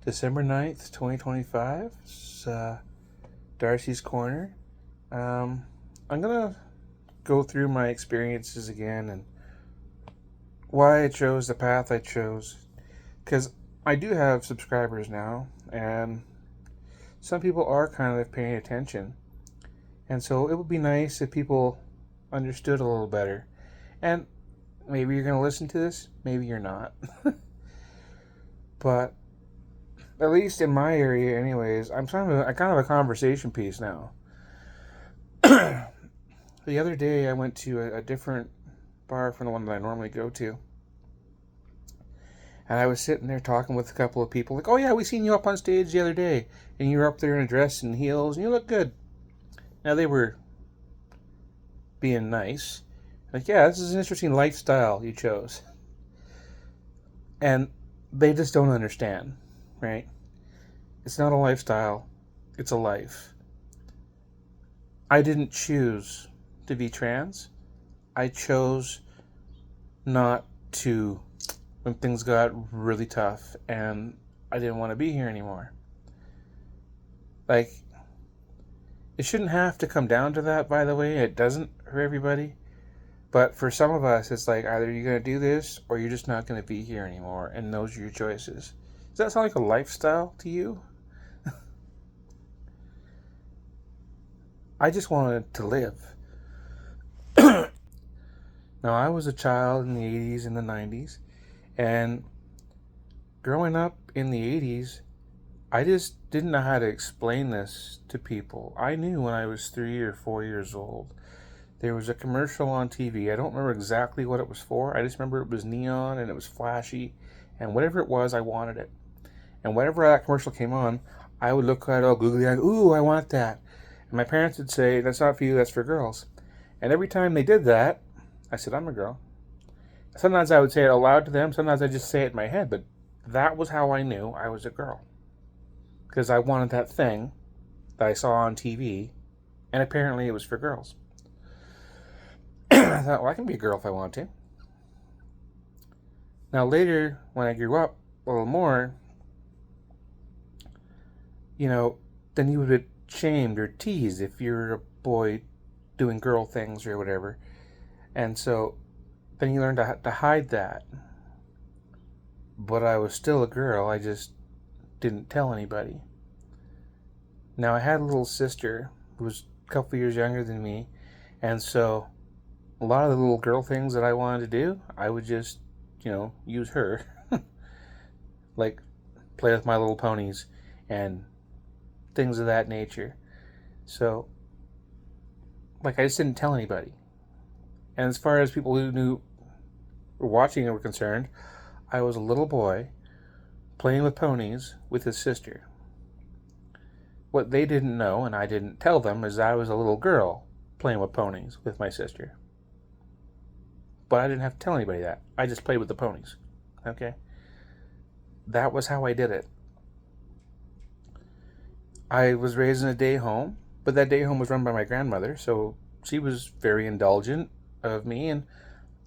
December 9th, 2025. It's Darci's Corner. I'm going to go through my experiences again and why I chose the path I chose. Because I do have subscribers now, and some people are kind of paying attention. And so it would be nice if people understood a little better. And maybe you're going to listen to this, maybe you're not. But at least in my area, anyways, I'm kind of a conversation piece now. The other day, I went to a different bar from the one that I normally go to, and I was sitting there talking with a couple of people, like, "Oh yeah, we seen you up on stage the other day, and you were up there in a dress and heels, and you look good." Now they were being nice, like, "Yeah, this is an interesting lifestyle you chose," and they just don't understand, right? It's not a lifestyle; it's a life. I didn't choose to be trans. I chose not to when things got really tough and I didn't want to be here anymore. Like, it shouldn't have to come down to that, by the way. It doesn't for everybody. But for some of us, it's like either you're going to do this or you're just not going to be here anymore, and those are your choices. Does that sound like a lifestyle to you? I just wanted to live. Now, I was a child in the 80s and the 90s, and growing up in the 80s, I just didn't know how to explain this to people. I knew when I was 3 or 4 years old. There was a commercial on TV. I don't remember exactly what it was for. I just remember it was neon and it was flashy, and whatever it was, I wanted it. And whenever that commercial came on, I would look at it all googly eyed, "Ooh, I want that." And my parents would say, "That's not for you, that's for girls." And every time they did that, I said, "I'm a girl." Sometimes I would say it aloud to them, sometimes I just say it in my head, but that was how I knew I was a girl. Because I wanted that thing that I saw on TV, and apparently it was for girls. I thought, well, I can be a girl if I want to. Now later, when I grew up a little more, then you would be shamed or teased if you're a boy doing girl things or whatever. And so then you learn to hide that. But I was still a girl, I just didn't tell anybody. Now, I had a little sister who was a couple years younger than me, and so a lot of the little girl things that I wanted to do, I would just, use her. Like, play with My Little Ponies and things of that nature. So, like, I just didn't tell anybody. And as far as people who knew were watching were concerned, I was a little boy playing with ponies with his sister. What they didn't know, and I didn't tell them, is I was a little girl playing with ponies with my sister. But I didn't have to tell anybody that. I just played with the ponies. Okay? That was how I did it. I was raised in a day home, but that day home was run by my grandmother, so she was very indulgent of me, and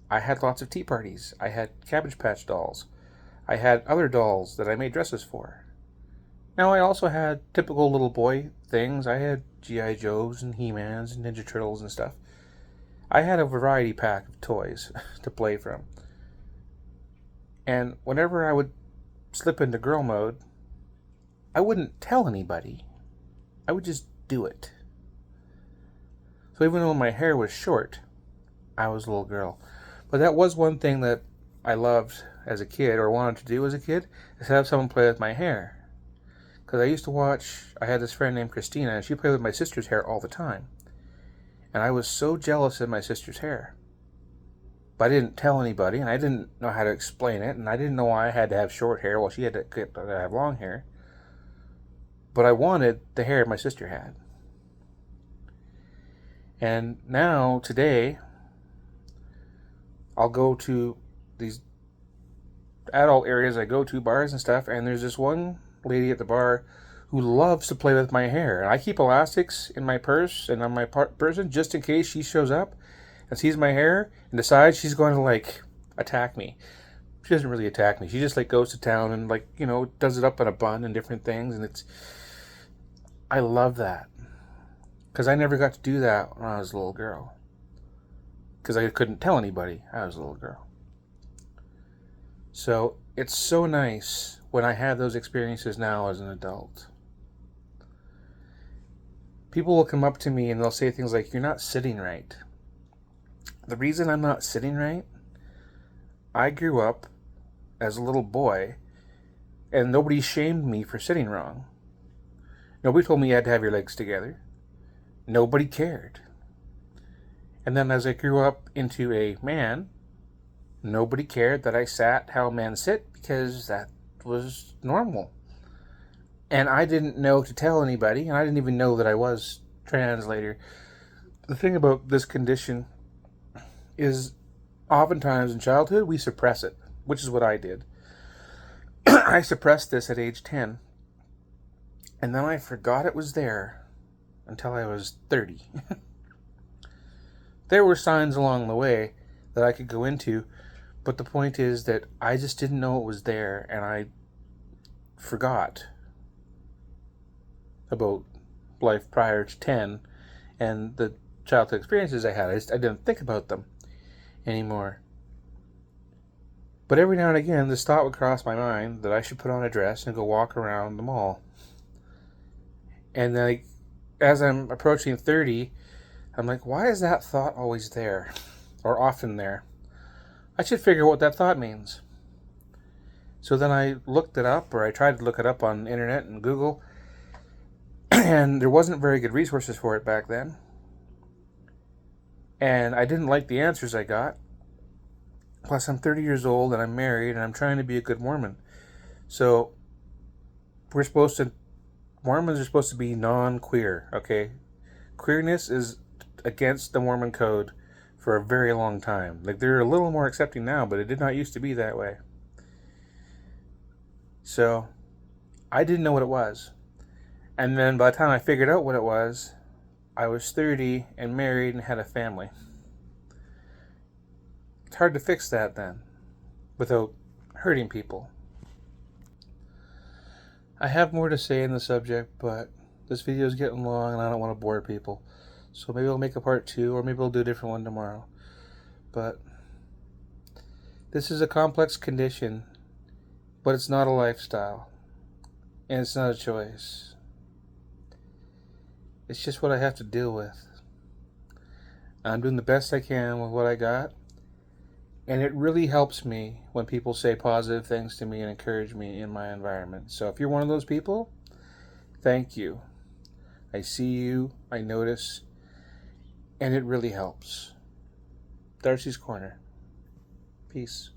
I had lots of tea parties. I had Cabbage Patch dolls. I had other dolls that I made dresses for. Now, I also had typical little boy things. I had G.I. Joes and He-Mans and Ninja Turtles and stuff. I had a variety pack of toys to play from. And whenever I would slip into girl mode, I wouldn't tell anybody. I would just do it. So even though my hair was short, I was a little girl. But that was one thing that I loved as a kid, or wanted to do as a kid, is have someone play with my hair. Because I used to I had this friend named Christina, and she played with my sister's hair all the time. And I was so jealous of my sister's hair. But I didn't tell anybody, and I didn't know how to explain it, and I didn't know why I had to have short hair while she had to have long hair. But I wanted the hair my sister had. And now, today, I'll go to these adult areas I go to, bars and stuff, and there's this one lady at the bar who loves to play with my hair. And I keep elastics in my purse and on my person just in case she shows up and sees my hair and decides she's going to, attack me. She doesn't really attack me. She just like goes to town and like, does it up in a bun and different things, and I love that. Because I never got to do that when I was a little girl. Because I couldn't tell anybody I was a little girl. So it's so nice when I have those experiences now as an adult. People will come up to me and they'll say things like, "You're not sitting right." The reason I'm not sitting right, I grew up as a little boy and nobody shamed me for sitting wrong. Nobody told me you had to have your legs together. Nobody cared. And then as I grew up into a man, nobody cared that I sat how men sit because that was normal. And I didn't know to tell anybody, and I didn't even know that I was trans later. The thing about this condition is oftentimes in childhood we suppress it, which is what I did. I suppressed this at age 10, and then I forgot it was there until I was 30. There were signs along the way that I could go into, but the point is that I just didn't know it was there, and I forgot about life prior to 10 and the childhood experiences I had. I didn't think about them anymore. But every now and again, this thought would cross my mind that I should put on a dress and go walk around the mall. And then, as I'm approaching 30, I'm like, why is that thought always there? Or often there? I should figure out what that thought means. So then I looked it up, or I tried to look it up on the internet and Google, and there wasn't very good resources for it back then. And I didn't like the answers I got. Plus, I'm 30 years old and I'm married and I'm trying to be a good Mormon. So, Mormons are supposed to be non-queer, okay? Queerness is against the Mormon code for a very long time. Like, they're a little more accepting now, but it did not used to be that way. So, I didn't know what it was. And then by the time I figured out what it was, I was 30 and married and had a family. It's hard to fix that then, without hurting people. I have more to say in the subject, but this video is getting long and I don't want to bore people. So maybe I'll make a part 2, or maybe I'll do a different one tomorrow. But this is a complex condition, but it's not a lifestyle. And it's not a choice. It's just what I have to deal with. I'm doing the best I can with what I got. And it really helps me when people say positive things to me and encourage me in my environment. So if you're one of those people, thank you. I see you, I notice, and it really helps. Darci's Corner. Peace.